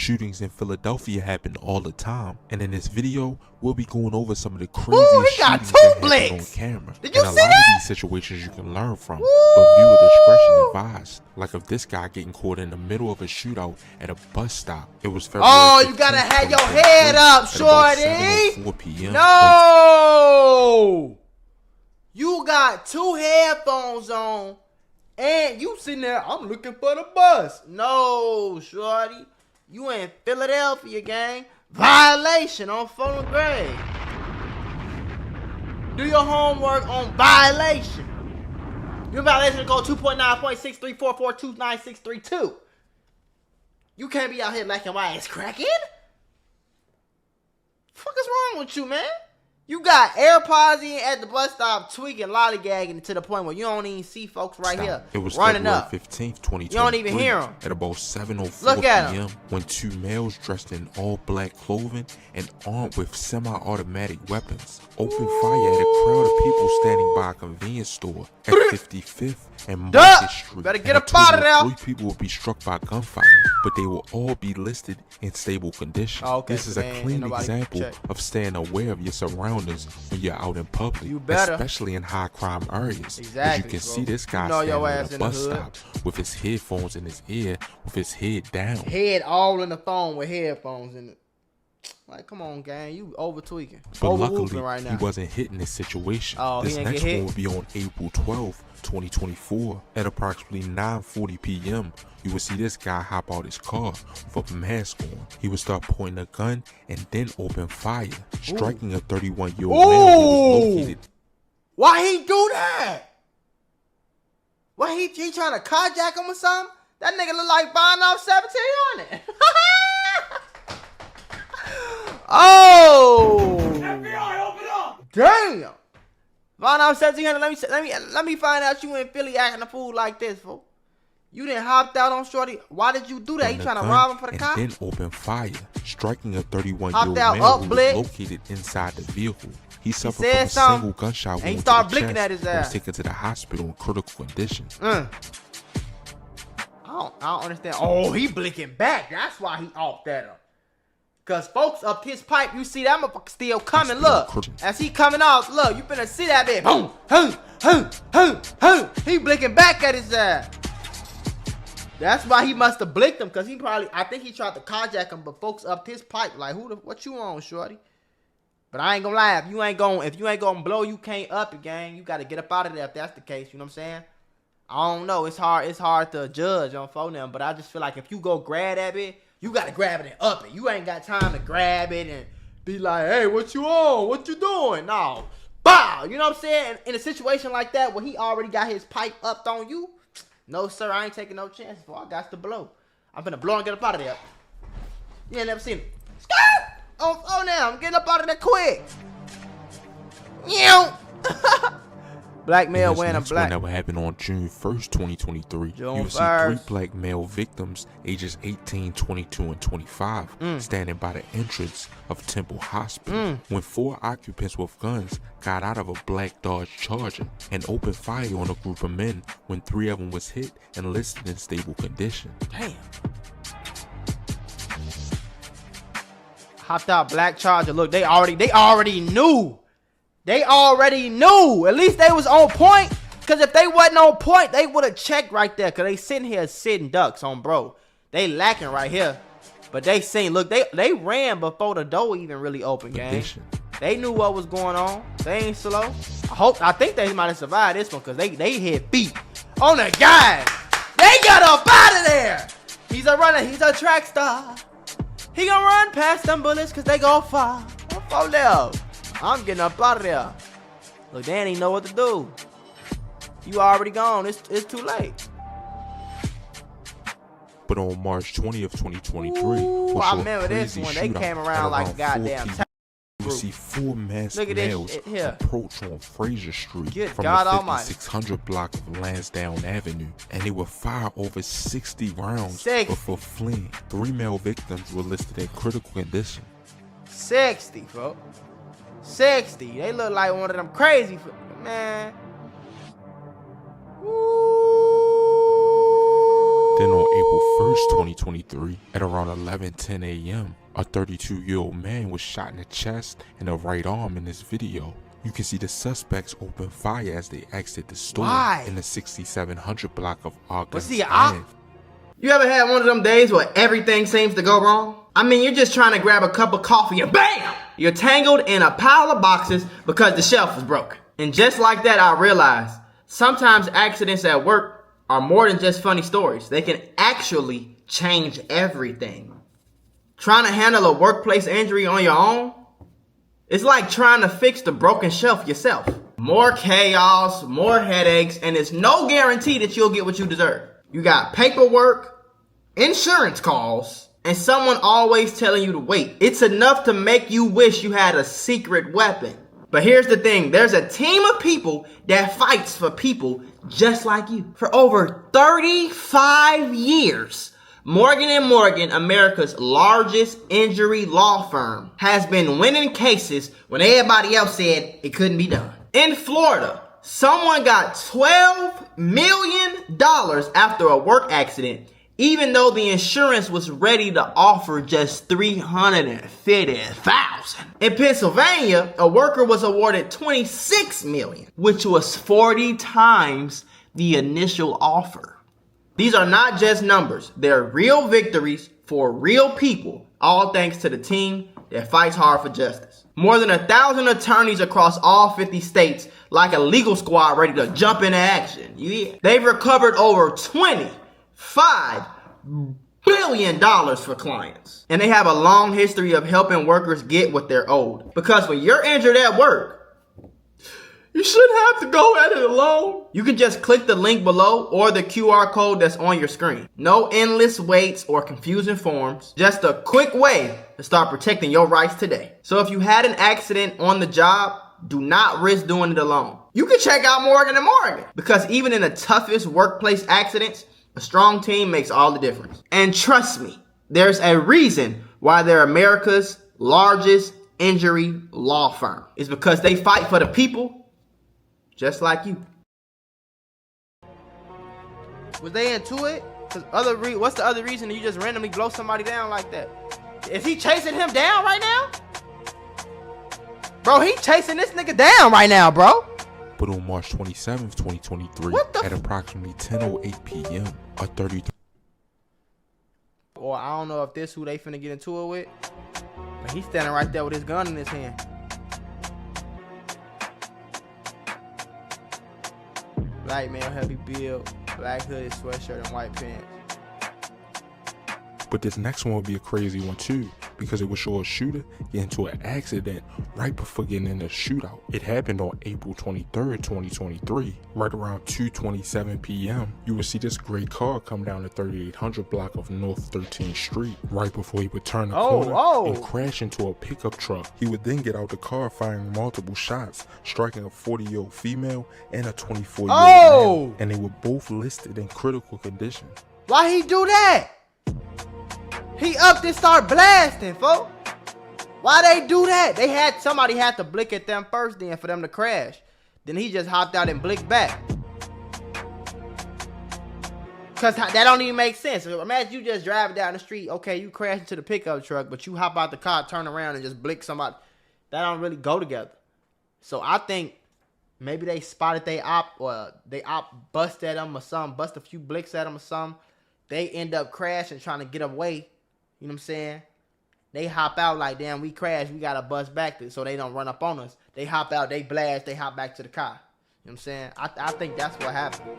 Shootings in Philadelphia happen all the time, and in this video, we'll be going over some of the craziest shootings that happen on camera. Did you see a lot that? of these situations you can learn from, but viewer discretion advised. Like of this guy getting caught in the middle of a shootout at a bus stop. It was February 15th, you gotta have your head up, shorty. 4 p.m. No! You got 2 headphones on, and you sitting there, I'm looking for the bus. No, shorty. You in Philadelphia, gang. Violation on phone grade. Do your homework on violation. Your violation code 2.9.634429632. You can't be out here like your ass cracking. Fuck is wrong with you, man? You got AirPods in at the bus stop tweaking, lollygagging to the point where you don't even see folks right here It was running February up. 15th, 2023. You don't even hear them. At about 7:04 Look at p.m. when 2 males dressed in all black clothing and armed with semi-automatic weapons opened fire at a crowd of people standing by a convenience store at 55th and Market Street. Better get up out of there. 3 people will be struck by gunfire, but they will all be listed in stable condition. Okay, this is a clean example of staying aware of your surroundings when you're out in public, You better. especially in high crime areas. Exactly, As you can bro. see this guy You know your standing ass at a in the bus hood. stop with his headphones in his ear, with his head down. Head all in the phone with headphones in it. Like, come on, gang. You over tweaking. But Over luckily, whooping right now. he wasn't hit in this situation. Oh, he this didn't next get hit? one will be on April 12th, 2024. At approximately 9:40 p.m., you will see this guy hop out his car with a mask on. He would start pointing a gun and then open fire, striking a 31-year-old man who was located. Why he do that? Why he trying to carjack him or something? That nigga look like buying off 1700. Oh! FBI, open up! Damn! Buying off 1700. Let me find out you in Philly acting a fool like this, fool. You didn't hopped out on shorty. Why did you do that? You trying to rob him for the car? And then open fire, striking a 31-year-old Hopped out man up, who blick. was located inside the vehicle. He suffered said from a something, single gunshot wound and he to started the blinking chest at his and was ass. taken to the hospital in critical condition. I don't understand. Oh, he blinking back. That's why he off that up. Cause folks up his pipe, you see that motherfucker still coming. Look, as he coming out, look, you finna see that bitch. Boom, he blinking back at his ass. That's why he must have blinked him, cause I think he tried to carjack him, but folks up his pipe like, what you on, shorty? But I ain't gonna lie, if you ain't gonna blow, you can't up it, gang. You gotta get up out of there if that's the case. You know what I'm saying? I don't know. It's hard to judge on phone them, but I just feel like if you go grab that bitch, you gotta grab it and up it. You ain't got time to grab it and be like, hey, what you on? What you doing? No. Bow. You know what I'm saying? In a situation like that where he already got his pipe up on you, no, sir, I ain't taking no chances, for I got to blow. I'm finna blow and get up out of there. You ain't never seen it. Skirt! Oh, now, I'm getting up out of there quick. Black male wearing a black. That would happen on June 1st, 2023. You will see 3 black male victims, ages 18, 22, and 25, standing by the entrance of Temple Hospital when 4 occupants with guns got out of a black Dodge Charger and opened fire on a group of men when 3 of them was hit and listed in stable condition. Damn. Hopped out black Charger. Look, they already knew. They already knew. At least they was on point. Because if they wasn't on point, they would have checked right there. Because they sitting here sitting ducks on bro. They lacking right here. But they seen, look, they ran before the door even really opened, gang. They knew what was going on. They ain't slow. I think they might have survived this one because they hit feet on the guys. They got up out of there. He's a runner. He's a track star. He gonna run past them bullets because they go far. Oh, no. I'm getting up out of there. Look, they ain't even know what to do. You already gone. It's too late. But on March 20th, 2023, I remember this one. They came around like goddamn. You see 4 masked males approach on Fraser Street from the 5600 block of Lansdowne Avenue, and they would fire over 60 rounds before fleeing. 3 male victims were listed in critical condition. 60, folks. 60. They look like one of them crazy, man. Then on April 1st, 2023, at around 11:10 a.m., a 32-year-old man was shot in the chest and the right arm in this video. You can see the suspects open fire as they exit the store in the 6700 block of August Ave. You ever had one of them days where everything seems to go wrong? I mean, you're just trying to grab a cup of coffee and BAM! You're tangled in a pile of boxes because the shelf was broken. And just like that, I realized sometimes accidents at work are more than just funny stories. They can actually change everything. Trying to handle a workplace injury on your own? It's like trying to fix the broken shelf yourself. More chaos, more headaches, and it's no guarantee that you'll get what you deserve. You got paperwork, insurance calls, and someone always telling you to wait. It's enough to make you wish you had a secret weapon. But here's the thing, there's a team of people that fights for people just like you. For over 35 years, Morgan & Morgan, America's largest injury law firm, has been winning cases when everybody else said it couldn't be done. In Florida, someone got $12 million after a work accident, even though the insurance was ready to offer just $350,000. In Pennsylvania, a worker was awarded $26 million, which was 40 times the initial offer. These are not just numbers. They're real victories for real people, all thanks to the team that fights hard for justice. More than 1,000 attorneys across all 50 states, like a legal squad ready to jump into action. Yeah. They've recovered over $25 billion for clients. And they have a long history of helping workers get what they're owed. Because when you're injured at work, you shouldn't have to go at it alone. You can just click the link below or the QR code that's on your screen. No endless waits or confusing forms. Just a quick way to start protecting your rights today. So if you had an accident on the job, do not risk doing it alone. You can check out Morgan & Morgan, because even in the toughest workplace accidents, a strong team makes all the difference. And trust me, there's a reason why they're America's largest injury law firm. It's because they fight for the people just like you. Was they into it? Cause what's the other reason that you just randomly blow somebody down like that? Is he chasing him down right now? Bro, he chasing this nigga down right now, bro. But on March 27th, 2023, at approximately 10:08 p.m., a 33... Or I don't know if this who they finna get into it with, but he's standing right there with his gun in his hand. Black male, heavy build, black hooded sweatshirt and white pants. But this next one will be a crazy one too, because it will show a shooter get into an accident right before getting in a shootout. It happened on April 23rd, 2023, right around 2:27 p.m. You will see this gray car come down the 3800 block of North 13th Street right before he would turn the corner and crash into a pickup truck. He would then get out the car firing multiple shots, striking a 40-year-old female and a 24-year-old male, and they were both listed in critical condition. Why he do that? He upped and start blasting, folks. Why they do that? Somebody had to blick at them first then for them to crash. Then he just hopped out and blicked back. Cause that don't even make sense. Imagine you just driving down the street. Okay, you crash into the pickup truck, but you hop out the car, turn around, and just blick somebody. That don't really go together. So I think maybe they spotted they op bust at them or something, bust a few blicks at them or something. They end up crashing, trying to get away. You know what I'm saying? They hop out like, damn, we crashed. We got to bust back so they don't run up on us. They hop out, they blast, they hop back to the car. You know what I'm saying? I think that's what happened.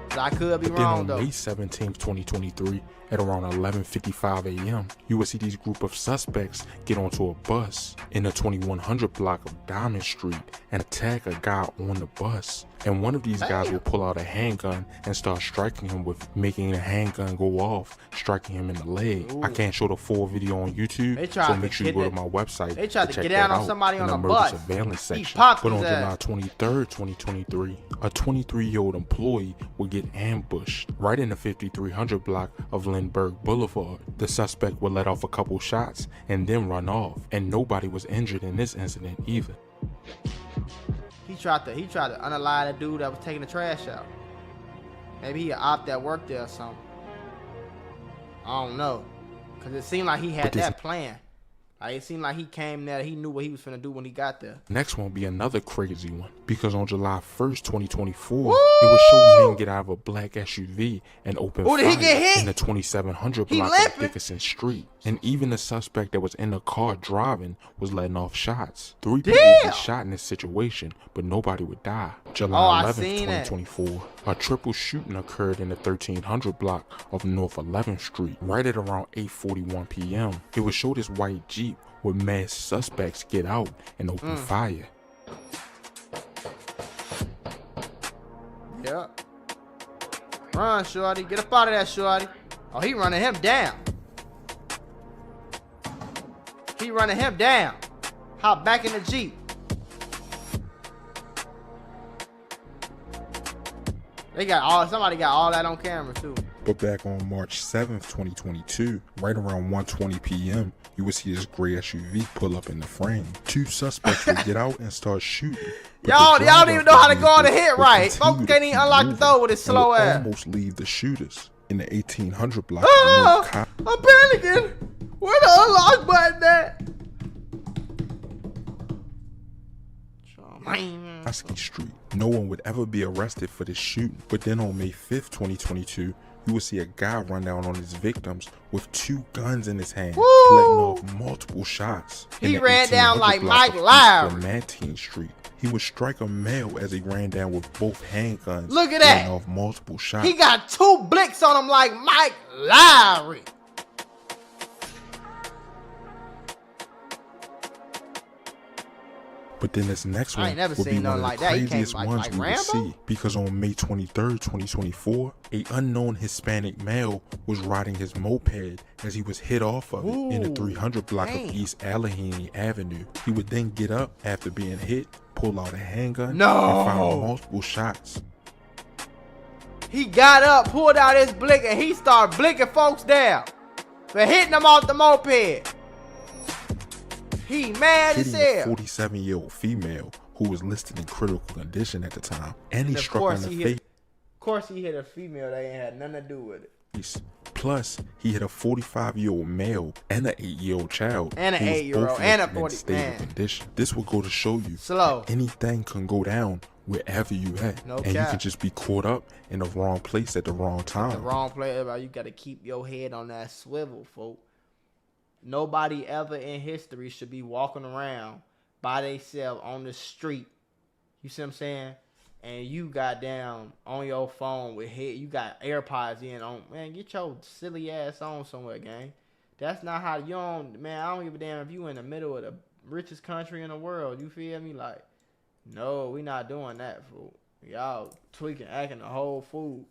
But I could be wrong, though. On May 17th, 2023, at around 11:55 a.m., you will see these group of suspects get onto a bus in the 2100 block of Diamond Street and attack a guy on the bus. And one of these guys will pull out a handgun and start striking him with making the handgun go off, striking him in the leg. Ooh. I can't show the full video on YouTube, so make sure you go to my website. They tried to get down on somebody on a bus. Surveillance section. But on July 23rd, 2023, a 23-year-old employee would get ambushed right in the 5300 block of Lindbergh Boulevard. The suspect would let off a couple shots and then run off, and nobody was injured in this incident either. He tried to unalive that dude that was taking the trash out. Maybe he opt that worked there or something. I don't know. Because it seemed like he had that plan. Like, it seemed like he came there, he knew what he was finna do when he got there. Next one will be another crazy one. Because on July 1st, 2024, it would show men get out of a black SUV and open fire in the 2700 block of Dickinson Street. And even the suspect that was in the car driving was letting off shots. 3 people get shot in this situation, but nobody would die. July 11th, 2024, a triple shooting occurred in the 1300 block of North 11th Street, right at around 8:41 p.m. It would show this white Jeep with masked suspects get out and open fire. Yeah. Run, shorty. Get up out of that, shorty. Oh, he running him down. He running him down. Hop back in the Jeep. Somebody got all that on camera too. But back on March 7th, 2022, right around 1:20 p.m., you would see this gray SUV pull up in the frame. 2 suspects would get out and start shooting. Y'all don't even know how to go on the hit right. Folks can't even unlock the door with his slow ass. Almost leave the shooters in the 1800 block. I'm panicking. Where the unlock button at? Oski Street. No one would ever be arrested for this shooting. But then on May 5th, 2022, you would see a guy run down on his victims with 2 guns in his hand, letting off multiple shots. He ran down like Mike Lowry. 19th Street. He would strike a male as he ran down with both handguns. Look at that. Letting off multiple shots. He got 2 blicks on him like Mike Lowry. But then this next one will be one of the craziest ones we will see. Because on May 23rd, 2024, an unknown Hispanic male was riding his moped as he was hit off of it in the 300 block of East Allegheny Avenue. He would then get up after being hit, pull out a handgun, and fire multiple shots. He got up, pulled out his blick, and he started blinking folks down for hitting them off the moped. He mad as hell. A 47-year-old female who was listed in critical condition at the time, and he struck her in the face. Of course, he hit a female that ain't had nothing to do with it. Plus, he hit a 45-year-old male and an 8-year-old child, and an 8-year-old, and a 40-year-old condition. This will go to show you that anything can go down wherever you at, and you can just be caught up in the wrong place at the wrong time. The wrong place, you got to keep your head on that swivel, folks. Nobody ever in history should be walking around by themselves on the street. You see what I'm saying? And you got down on your phone with you got AirPods in on. Man, get your silly ass on somewhere, gang. That's not how you on. Man, I don't give a damn if you in the middle of the richest country in the world. You feel me? Like, no, we not doing that, fool. Y'all tweaking, acting a whole fool.